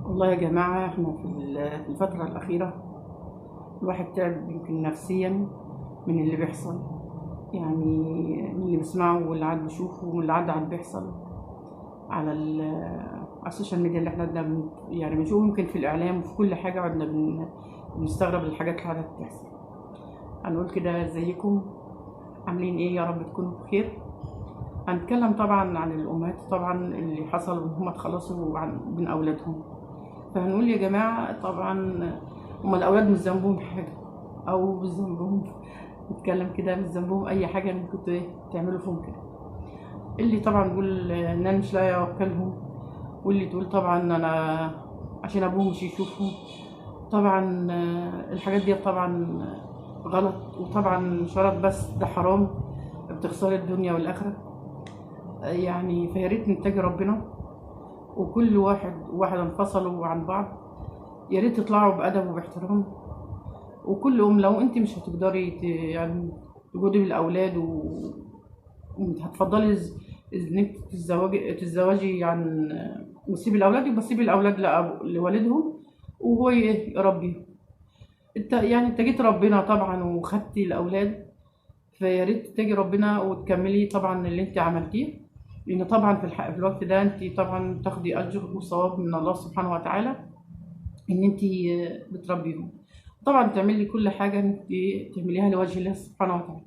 والله يا جماعة احنا في الفترة الأخيرة الواحد تعب يمكن نفسيا من اللي بيحصل، يعني من اللي بيسمعه واللي قاعد بيشوفه واللي قاعد بيحصل على السوشيال ميديا اللي احنا يعني بنشوفه يمكن في الإعلام وفي كل حاجة قعدنا بنستغرب الحاجات اللي قاعدة بتحصل. هنقول كده ازيكم عاملين ايه؟ يا رب تكونوا بخير. هنتكلم طبعا عن الأمهات طبعا اللي حصل وإن هم اتخلصوا من أولادهم. فهنقول يا جماعة طبعا هما الأولاد مش ذنبهم حاجة، أو مش ذنبهم نتكلم كده مش ذنبهم أي حاجة إنكم تعملوا فيهم كده. اللي طبعا بيقول إن أنا مش لاقي أوكلهم، واللي تقول طبعا أنا عشان أبوهم مش يشوفهم. طبعا الحاجات دي طبعا غلط، وطبعا مش غلط بس ده حرام، بتخسري الدنيا والآخرة. يعني فياريت نتجه ربنا، وكل واحد وواحدة انفصلوا عن بعض يا ريت تطلعوا بأدب وباحترام. وكل لو انت مش هتقدري يعني تجودي بالأولاد وهتفضلي انك تتزوجي عن وتسيبي الأولاد، يبقى سيبي الأولاد لوالدهم وهو يربيهم. انت جيت ربنا طبعا وخدتي الأولاد، فيا ريت تتجي ربنا وتكملي طبعا اللي انت عملتيه، لأن طبعا في الوقت ده انت طبعا تاخدي أجر وثواب من الله سبحانه وتعالى ان انت بتربيهم. طبعا تعملي كل حاجه انت تعمليها لوجه الله سبحانه وتعالى.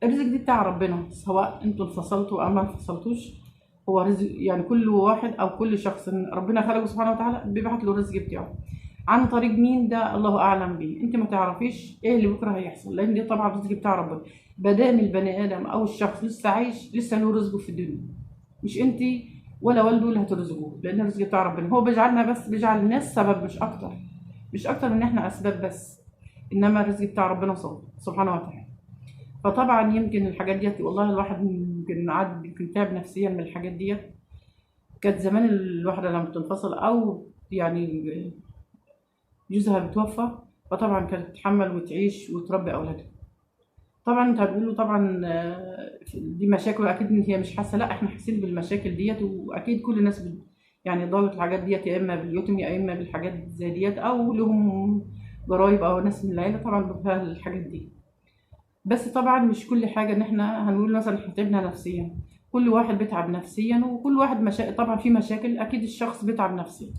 الرزق دي بتاع ربنا، سواء انتوا انفصلتوا او ما انفصلتوش، هو رزق يعني كل واحد او كل شخص ربنا خلقه سبحانه وتعالى بيبعت له الرزق بتاعه. عن طريق مين ده الله اعلم بيه، انت ما تعرفيش ايه اللي بكره هيحصل، لان دي طبعا الرزق بتاع ربنا. بدام البني ادم او الشخص لسه عايش لسه له رزقه في الدنيا، مش انت ولا والده اللي هترزقوه، لان الرزق بتاع ربنا. هو بيجعلنا بس بيجعل الناس سبب مش اكتر، مش اكتر من احنا اسباب بس، انما الرزق بتاع ربنا سبحانه وتعالى. فطبعا يمكن الحاجات ديت والله الواحد يمكن قعد يمكن تعب نفسيا من الحاجات ديت. كانت زمان الواحده لما بتنفصل او يعني جوزها بتوفى، فطبعا كانت تتحمل وتعيش وتربي اولادها. طبعا انت هتقولوا طبعا دي مشاكل، اكيد إن هي مش حاسه، لا احنا حاسين بالمشاكل ديت، واكيد كل الناس يعني ضاغط الحاجات ديت، يا اما باليتم يا اما بالحاجات زي ديت، او لهم قرايب او ناس من العيله طبعا بفيها الحاجات دي. بس طبعا مش كل حاجه ان احنا هنقول مثلا احنا تعبنا نفسيا، كل واحد بيتعب نفسيا، وكل واحد طبعا في مشاكل اكيد الشخص بيتعب نفسيا،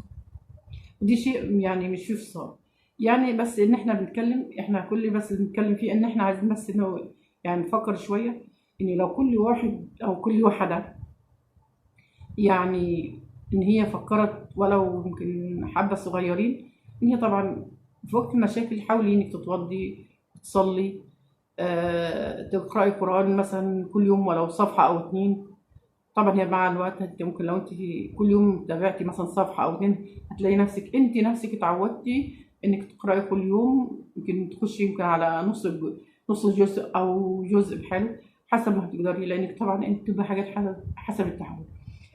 ودي شيء يعني مش فيه فصال. يعني بس ان احنا بنتكلم، احنا كل بس اللي بنتكلم فيه ان احنا عايزين بس انه يعني نفكر شويه، ان لو كل واحد او كل واحده يعني ان هي فكرت ولو يمكن حبه صغيرين، ان هي طبعا في وقت المشاكل حاولي انك تتوضي تصلي، تقرأي قرآن مثلا كل يوم ولو صفحة أو اتنين. طبعا هي مع الوقت انت ممكن لو انت كل يوم تابعتي مثلا صفحة أو اتنين هتلاقي نفسك اتعودتي انك تقرأي كل يوم، يمكن تخشي يمكن على نص جزء أو جزء بحاله حسب ما هتقدري، لأنك طبعا انت بتبقى حاجات حسب التعود.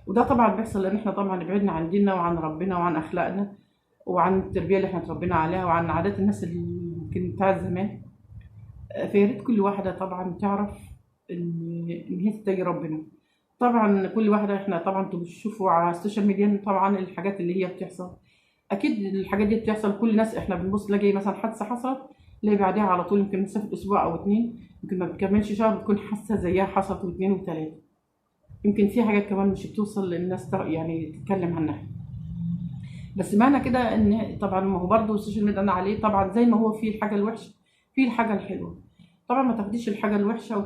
وده طبعا بيحصل لأن احنا طبعا بعدنا عن ديننا وعن ربنا وعن أخلاقنا وعن التربية اللي احنا اتربينا عليها وعن عادات الناس اللي يمكن بتاعت زمان. فيا ريت كل واحدة طبعا تعرف إن هي تتقي ربنا. طبعا كل واحدة احنا طبعا انتوا بتشوفوا على السوشيال ميديا طبعا الحاجات اللي هي بتحصل، أكيد الحاجات دي بتحصل كل الناس، احنا بنبص نلاقي مثلا حادثة حصلت، نلاقي بعدها على طول يمكن مسافة أسبوع أو اتنين، يمكن ما بتكملش شهر بتكون حادثة زيها حصلت واتنين وتلاتة. يمكن في حاجات كمان مش بتوصل للناس يعني تتكلم عنها. بس معنى كده ان طبعا ما هو برضه السوشيال ميديا انا عليه طبعا زي ما هو فيه الحاجه الوحشه فيه الحاجه الحلوه. طبعا ما تاخديش الحاجه الوحشه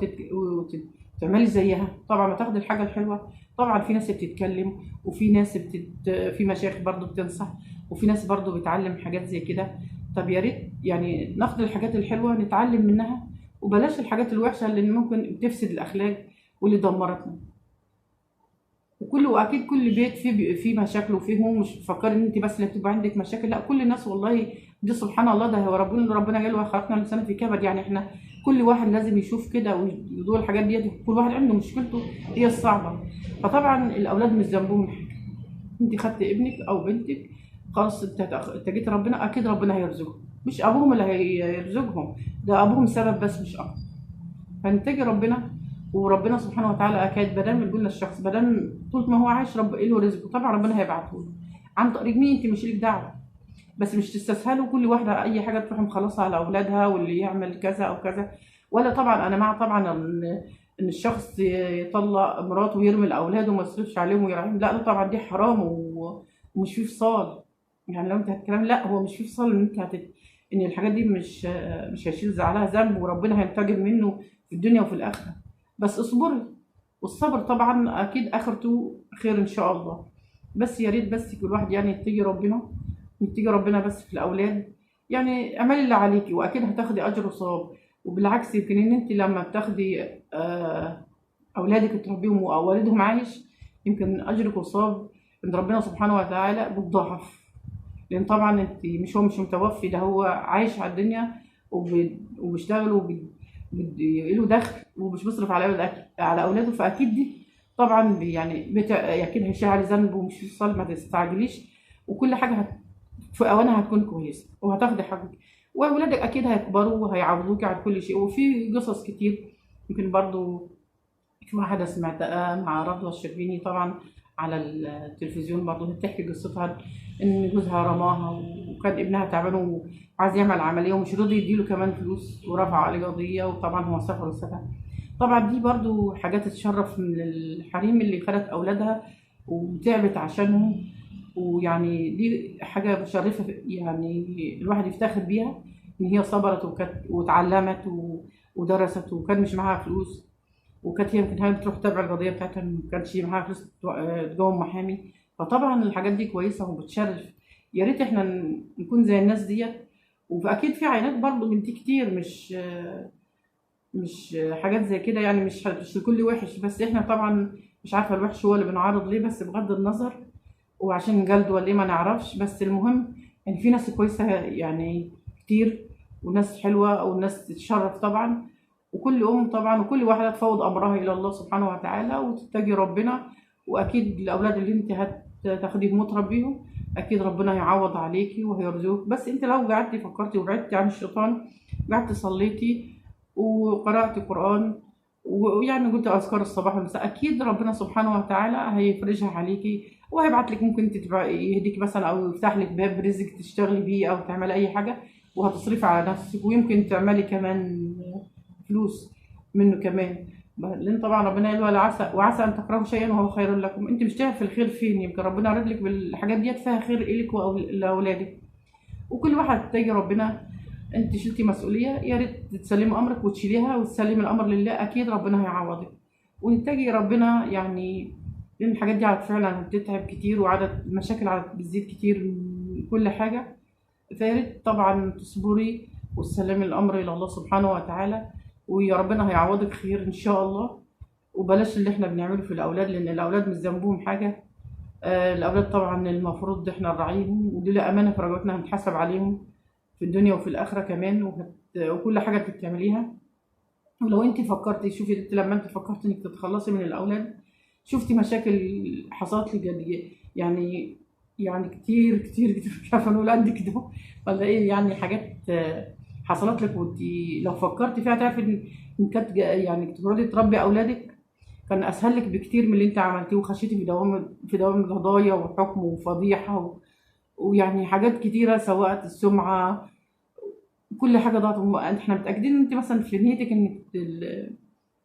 وتعملي زيها، طبعا ما تاخدي الحاجه الحلوه. طبعا في ناس بتتكلم وفي ناس في مشايخ برضه بتنصح، وفي ناس برضه بتعلم حاجات زي كده. طب يا ريت يعني ناخد الحاجات الحلوه نتعلم منها، وبلاش الحاجات الوحشه اللي ممكن تفسد الاخلاق واللي دمرتنا. واكيد كل بيت فيه مشاكل وفيه هموم، مش تفكري ان انت بس اللي بتبقى عندك مشاكل، لا كل الناس والله. دي سبحان الله، ده هو ربنا قال وخلقنا الانسان في كبد، يعني احنا كل واحد لازم يشوف كده ويدور الحاجات ديت، كل واحد عنده مشكلته هي الصعبه. فطبعا الاولاد مش ذنبهم حاجه، انت خدت ابنك او بنتك خلاص، انت اتجيت ربنا، اكيد ربنا هيرزقهم، مش ابوهم اللي هيرزقهم، ده ابوهم سبب بس مش اكتر. فنتجي ربنا، وربنا سبحانه وتعالى اكيد بدل ما يقول للشخص بدل طول ما هو عايش رب له رزقه، طبعا ربنا هيبعته له. عن طريق مين؟ انت مش ليك دعوه. بس مش تستسهلوا كل واحده اي حاجه تروح مخلصها على اولادها، واللي يعمل كذا او كذا. ولا طبعا انا مع طبعا ان الشخص يطلق مراته ويرمي الاولاد وما يصرفش عليهم ويراعيهم، لا ده طبعا دي حرام ومش فيه فصال. يعني لو انت هتتكلم، لا هو مش فيه فصال ان انت ان الحاجات دي مش هيشيل عليها ذنب، وربنا هينتقم منه في الدنيا وفي الاخره. بس اصبري، والصبر طبعا اكيد اخرته خير ان شاء الله. بس يا ريت بس كل واحد يعني يتقي ربنا، يتقي ربنا بس في الاولاد. يعني اعملي اللي عليكي واكيد هتاخدي اجر وثواب. وبالعكس يمكن ان انت لما بتاخدي اولادك تربيهم ووالدهم عايش، يمكن اجرك وثواب عند ربنا سبحانه وتعالى بتضاعف. لان طبعا انت مش متوفي، ده هو عايش على الدنيا وبيشتغل له دخل، ومش بيصرف على اولاده. فاكيد دي طبعا اكيد هيشيل عليه ذنب ومش في صالح. ما تستعجليش، وكل حاجه في اوانها هتكون كويسه وهتاخدي حقك. واولادك اكيد هيكبروا وهيعوضوك عن كل شيء. وفي قصص كتير يمكن برضو. في واحدة سمعتها مع رضوى الشربيني طبعا على التلفزيون، برضه بتحكي قصتها إن جوزها رماها، وكان ابنها تعبان وعايز يعمل عملية ومش راضي يديله كمان فلوس، ورفع عليه قضية، وطبعا هو سافر وسافر. طبعا دي برضه حاجات تشرف من الحريم اللي خدت أولادها وتعبت عشانهم. ويعني دي حاجة مشرفة، يعني الواحد يفتخر بيها إن هي صبرت واتعلمت ودرست، وكان مش معاها فلوس. وكانت هي يمكن هي بتروح تتابع القضيه بتاعتها، ما كانش معاها فلوس تقوم محامي. فطبعا الحاجات دي كويسه وبتشرف. يا ريت احنا نكون زي الناس ديت. واكيد في عائلات برضه من دي كتير، مش حاجات زي كده، يعني مش لكل وحش. بس احنا طبعا مش عارفه الوحش هو اللي بنعرض ليه، بس بغض النظر وعشان جلد ولا ايه ما نعرفش. بس المهم ان في ناس كويسه يعني كتير، وناس حلوه وناس تتشرف طبعا. وكل طبعا وكل واحده تفوض امرها الى الله سبحانه وتعالى وتتقي ربنا. واكيد الاولاد اللي انت هتاخديهم وتربيهم اكيد ربنا هيعوض عليكي وهيرزقك. بس انت لو قعدتي فكرتي وبعدتي عن الشيطان، قعدتي صليتي وقرأتي قرآن، ويعني قلت اذكار الصباح والمساء، اكيد ربنا سبحانه وتعالى هيفرجها عليكي، وهيبعت لك ممكن يهديك مثلا، او يفتح لك باب رزق تشتغلي بيه او تعملي اي حاجه، وهتصرفي على نفسك، ويمكن تعملي كمان فلوس منه كمان. لان طبعا ربنا قال وعسى ان تكرهوا شيئا وهو خير لكم. انت مش تعرف الخير فين، يمكن ربنا رد لك بالحاجات ديت فيها خير الك ولاولادك. وكل واحد تجي ربنا. انت شلتي مسؤوليه، يا ريت تسلمي امرك وتشيليها وتسلمي الامر لله، اكيد ربنا هيعوضك. ونتجي ربنا يعني، لان الحاجات دي فعلا بتتعب كتير، وعدد المشاكل بتزيد كتير من كل حاجه. فيا ريت طبعا تصبري وتسلمي الامر الى الله سبحانه وتعالى، ويا ربنا هيعوضك خير ان شاء الله. وبلاش اللي احنا بنعمله في الاولاد، لان الاولاد مش ذنبهم حاجه. الاولاد طبعا المفروض احنا نراعيهم، ودي امانه في رجوتنا هنتحاسب عليهم في الدنيا وفي الاخره كمان. وكل حاجه انت بتعمليها. ولو انت فكرتي، شوفي انت لما انت فكرتي انك تتخلصي من الاولاد، شفتي مشاكل حصلت لك يعني يعني كتير كتير كتير، مش عارفه نقول قد كده ولا ايه. يعني حاجات حصلت لك، وانت لو فكرتي فيها تعرفي ان كانت يعني تقعدي تربي اولادك كان اسهل لك بكتير من اللي انت عملتيه، وخشيتي في دوام القضايا وحكم وفضيحه ويعني حاجات كتيره، سواء السمعه، كل حاجه ضاعت. احنا متاكدين ان انت مثلا في نيتك انك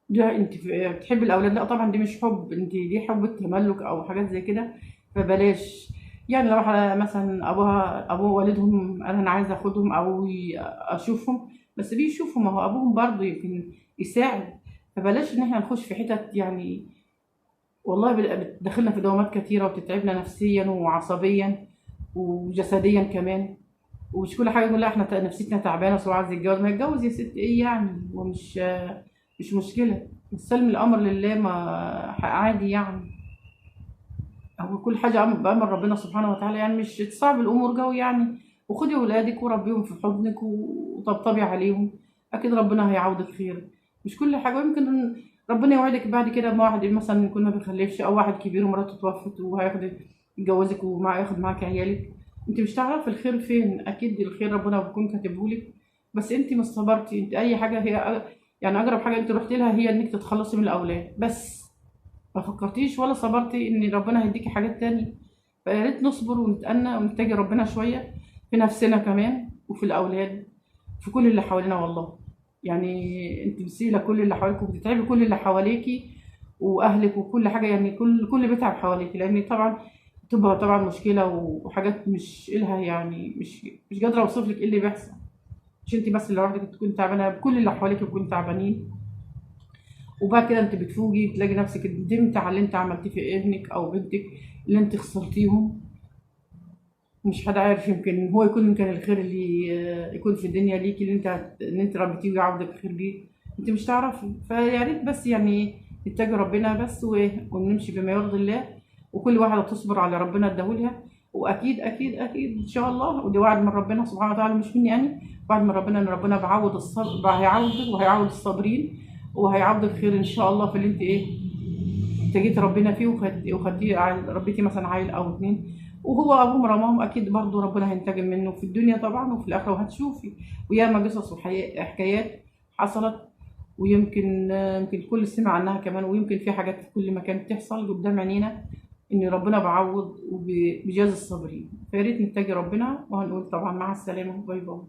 ده انت بتحبي الاولاد، لا طبعا دي مش حب، انت دي حب التملك او حاجات زي كده. فبلاش. يعني لو مثلا ابوها والدهم قال انا عايزه اخدهم او اشوفهم، بس بيشوفوا، ما هو ابوهم برضه يمكن يساعد. فبلاش ان احنا نخش في حتت يعني والله بتدخلنا في دوامات كتيره وتتعبنا نفسيا وعصبيا وجسديا كمان. ومش كل حاجه يقول لا احنا نفسيتنا تعبانه بس هو عايز يتجوز، ما يتجوز يا ست، ايه يعني؟ ومش مش مشكله. نسلم الامر لله، ما عادي يعني. هو كل حاجه بامر ربنا سبحانه وتعالى، يعني مش تصعب الامور جو يعني. وخدي ولادك وربيهم في حضنك وطبطبي عليهم، اكيد ربنا هيعوضك خير. مش كل حاجه. يمكن ربنا يوعدك بعد كده بما واحد مثلا يكون ما بيخلفش، او واحد كبير ومراته توفت وهياخد يتجوزك وياخد معاك عيالك. انت مش هتعرفي الخير فين، اكيد الخير ربنا بيكون كاتبهولك. بس انت ما صبرتي، انت اي حاجه هي يعني اقرب حاجه انت رحتي لها هي انك تتخلصي من الاولاد بس. ما فكرتيش ولا صبرتي ان ربنا هيديكي حاجات تاني. فيا ريت نصبر ونتأنى ونتجه ربنا شويه في نفسنا كمان وفي الاولاد، في كل اللي حوالينا والله. يعني انت بتسيئي لكل اللي حواليك وبتتعبي كل اللي حواليكي واهلك وكل حاجه، يعني كل بيتعب حواليكي، لان طبعا تبقى طبعا مشكله وحاجات مش إلها، يعني مش قادره اوصف لك ايه اللي بيحصل. مش انت بس اللي لوحدك تكون تعبانه، كل اللي حواليك يكونوا تعبانين. وبعد كده انت بتفوقي تلاقي نفسك ندمت على اللي انت عملتيه في ابنك او بنتك اللي انت خسرتيهم. مش حد عارف، يمكن هو يكون كان الخير اللي يكون في الدنيا ليكي، اللي انت ربيتيه ويعوضك الخير بيه. انت مش تعرفي، فيا ريت بس يعني نتجه ربنا بس ونمشي بما يرضي الله، وكل واحده تصبر على ربنا اداهولها. واكيد اكيد اكيد ان شاء الله، ودي وعد من ربنا سبحانه وتعالى مش مني يعني، وعد من ربنا ان ربنا بعوض الصبر، هيعوضك وهيعوض الصابرين، وهيعوضك خير ان شاء الله في اللي انت اتجيت ربنا فيه وخدتيه ربيتي مثلا عيل او اتنين. وهو ابوهم رماهم، اكيد برضه ربنا هينتقم منه في الدنيا طبعا وفي الاخره، وهتشوفي. وياما قصص وحكايات حصلت، ويمكن يمكن الكل سمع عنها كمان، ويمكن في حاجات في كل مكان بتحصل قدام عينينا، ان ربنا بعوض وبيجازي الصابرين. فيا ريت نتقي ربنا، وهنقول طبعا مع السلامه، باي باي.